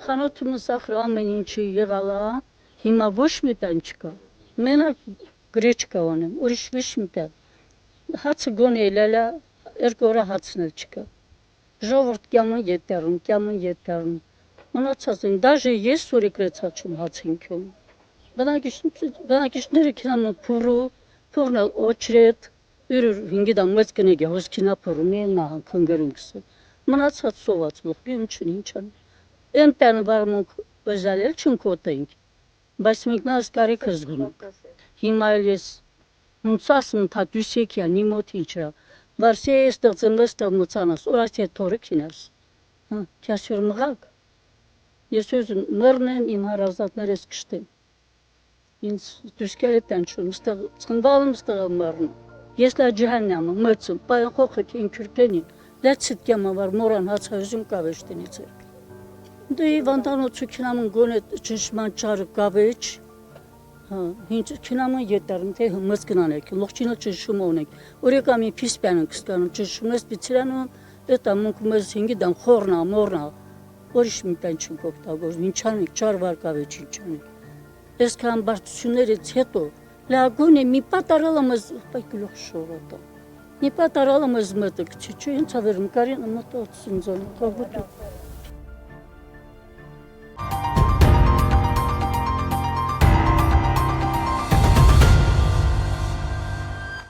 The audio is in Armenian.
Խանութում սախր ամեն ինչի եղալ է, հիմա ոչ մի տան չկա։ Մենակ գրեչկա ունեմ, ուրիշ ոչ մի տան։ Հացը գոնե լալա, երկու օր հացն չկա։ Ժողովուրդ կյամն ետարում։ Մնացած են, դաժե ես սուրիկրեցաչում հացինքում։ Բնակիչները կինամն փուրն օչրետ, ուրր հինգիդան մեծ կնեգի, հոսքինա փուրում են նահան քնգերում կսը։ Մնացած սոված լուխ, ինչ չան։ Են տանը բարմունք վզալել չնկոտենք, բայց մենք նաս կարիք զգունք։ Հիմա ես մունցասն թա դուսեկյա նիմոտ ինչրա, վարսի է ստեղծմստեղ մուցանաս, օրասի է թորը կինաս։ Կյասյուր մղակ, ես ուզում մրնեն իմ հարազատներ ես կշտեմ։ Ինձ դուսկեր է տանչում, ծնվալım ստեղ մրն։ Ես լա ջհաննամը մծում, պայն խոխը կին քյուրպենին, լա ցիտկյամը վար մորան հացայզում կավեշտենից էր։ Դե վանդանոցու կինամն գոնե ճշման ճարը կավեչ, հինչ կինամն ետարում, թե հմыз կնանեք, լողջինը ճշում ունեք, օրեկամի պիսպյանն կստանում, ճշում ես պիցիրանում, էտա մունք մեզ հինգիդան խորնա, մորնա, որիշ մի տան չնք օգտագորզ, ինչանեք, ճար վար կավեչ ինչանեք։ Ես կան բարձություններից հետո, լա գոնե մի պատարալը մեզ, պայք լող շորատա, մի պատարալը մեզ մտը կչի, չու ինց ավերում կարին մտը օծին զոն, կաղոտու։